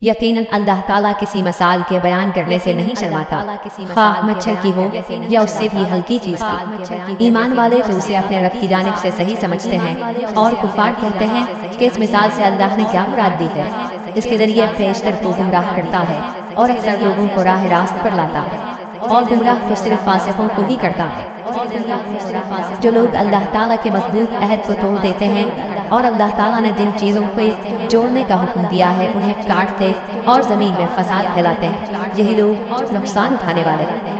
یقیناً اللہ تعالیٰ کسی مثال کے بیان کرنے سے نہیں شرماتا، خواہ مچھر کی ہو یا اس سے بھی ہلکی چیز کی۔ ایمان والے تو اسے اپنے رب کی جانب سے صحیح سمجھتے ہیں، اور کفار کہتے ہیں کہ اس مثال سے اللہ نے کیا مراد دی ہے۔ اس کے ذریعے بیشتر کو گمراہ کرتا ہے اور اکثر لوگوں کو راہ راست پر لاتا ہے، اور گمراہ تو صرف فاسقوں کو ہی کرتا ہے۔ جو لوگ اللہ تعالیٰ کے مضبوط عہد کو توڑ دیتے ہیں اور اللہ تعالیٰ نے جن چیزوں کو جوڑنے کا حکم دیا ہے انہیں کاٹتے اور زمین میں فساد پھیلاتے ہیں، یہی لوگ نقصان اٹھانے والے ہیں۔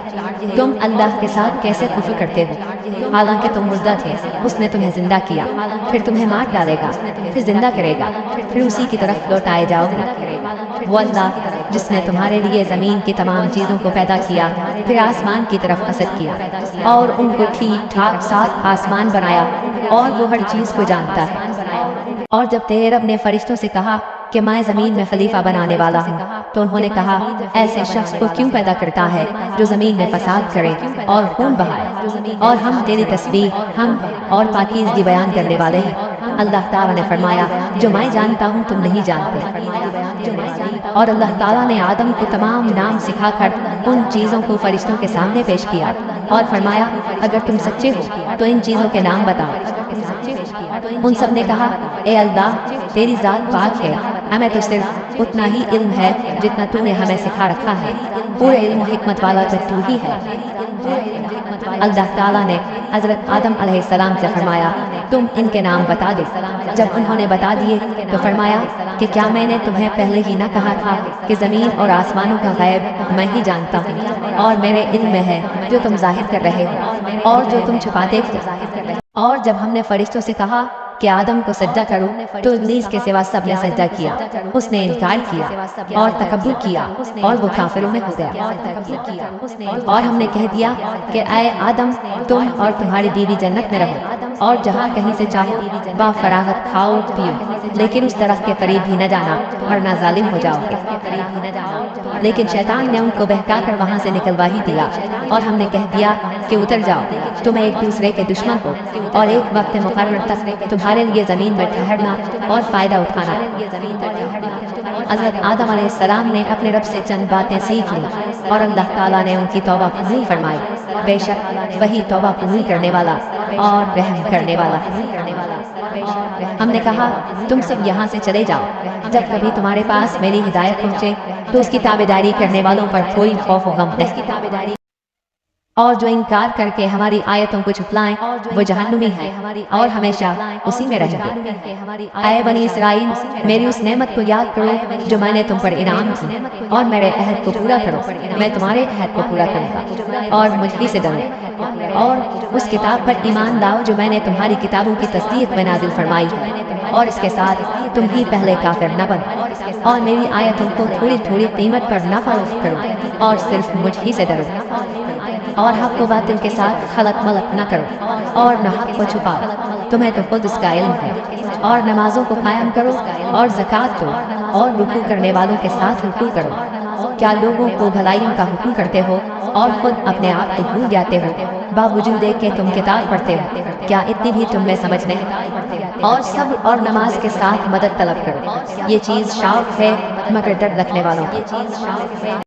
تم اللہ کے ساتھ کیسے کفر کرتے ہو حالانکہ تم مردہ تھے، اس نے تمہیں زندہ کیا، پھر تمہیں مار ڈالے گا، پھر زندہ کرے گا، پھر اسی کی طرف لوٹائے جاؤ گے۔ وہ اللہ جس نے تمہارے لیے زمین کی تمام چیزوں کو پیدا کیا، پھر آسمان کی طرف قصد کیا اور ان کو ٹھیک ٹھاک ساتھ آسمان بنایا، اور وہ ہر چیز کو جانتا ہے۔ اور جب تیرے رب نے فرشتوں سے کہا کہ میں زمین میں خلیفہ بنانے والا ہوں، تو انہوں نے کہا ایسے شخص کو کیوں پیدا کرتا ہے جو زمین میں فساد کرے اور خون بہائے، اور ہم تیری تسبیح ہم اور پاکیزگی بیان کرنے والے ہیں۔ اللہ تعالیٰ نے فرمایا جو میں جانتا ہوں تم نہیں جانتے۔ اور اللہ تعالیٰ نے آدم کو تمام نام سکھا کر ان چیزوں کو فرشتوں کے سامنے پیش کیا اور فرمایا اگر تم سچے ہو تو ان چیزوں کے نام بتاؤ۔ ان سب نے کہا اے اللہ تیری ذات پاک ہے، ہمیں تو صرف اتنا ہی علم ہے جتنا تو نے ہمیں سکھا رکھا ہے، پورے علم و حکمت والا تو ہی ہے۔ اللہ تعالیٰ نے حضرت آدم علیہ السلام سے فرمایا تم ان کے نام بتا دو۔ جب انہوں نے بتا دیے تو فرمایا کہ کیا میں نے تمہیں پہلے ہی نہ کہا تھا کہ زمین اور آسمانوں کا غیب میں ہی جانتا ہوں، اور میرے علم میں ہے جو تم ظاہر کر رہے ہو اور جو تم چھپاتے تھے۔ اور جب ہم نے فرشتوں سے کہا کہ آدم کو سجدہ کرو تو ابلیس کے سوا سب نے سجدہ کیا، اس نے انکار کیا اور تکبر کیا اور وہ کافروں میں ہو گیا۔ اور ہم نے کہہ دیا کہ اے آدم تم اور تمہاری بیوی جنت میں رہو اور جہاں کہیں سے چاہو با فراغت کھاؤ پیو، لیکن اس درخت کے قریب بھی نہ جانا ورنہ ظالم ہو جاؤ گے۔ لیکن شیطان نے ان کو بہکا کر وہاں سے نکلوا ہی دیا، اور ہم نے کہہ دیا کہ اتر جاؤ تمہیں ایک دوسرے کے دشمن کو، اور ایک وقت مقرر تک تمہارے لیے زمین میں ٹھہرنا اور فائدہ اٹھانا۔ حضرت آدم علیہ السلام نے اپنے رب سے چند باتیں سیکھ لی اور اللہ تعالیٰ نے ان کی توبہ قبول فرمائی، بے شک وہی توبہ قبول کرنے والا اور رحم کرنے والا ہے۔ ہم نے کہا تم سب یہاں سے چلے جاؤ، جب کبھی تمہارے پاس میری ہدایت پہنچے تو اس کی تابعداری کرنے والوں پر کوئی خوف و غم نہیں، اور جو انکار کر کے ہماری آیتوں کو چھپلائیں وہ جہنمی ہیں اور ہمیشہ اسی میں رہیں گے۔ اے بنی اسرائیل میری اس نعمت کو یاد کرو جو میں نے تم پر انعام کی، اور میرے عہد کو پورا کرو، میں تمہارے عہد کو پورا کروں گا، اور مجھ ہی سے ڈرو، اور اس کتاب پر ایمان لاؤ جو میں نے تمہاری کتابوں کی تصدیق میں نازل فرمائی ہے، اور اس کے ساتھ تم ہی پہلے کافر نہ بنو، اور میری آیتوں کو تھوڑی تھوڑی قیمت پر نہ فروخت کرو، اور صرف مجھ ہی سے ڈرو، اور حق کو باطل کے ساتھ خلط ملط نہ کرو، اور نہ حق کو چھپاؤ، تمہیں تو خود اس کا علم ہے، اور نمازوں کو قائم کرو اور زکوٰۃ دو، اور رکوع کرنے والوں کے ساتھ رکوع کرو۔ کیا لوگوں کو بھلائیوں کا حکم کرتے ہو اور خود اپنے آپ کو بھول جاتے ہو؟ باوجود کہ تم کتاب پڑھتے ہو، کیا اتنی بھی تم میں سمجھ نہیں؟ اور صبر اور نماز کے ساتھ مدد طلب کرو، یہ چیز شوق ہے مگر ڈر رکھنے والوں کی۔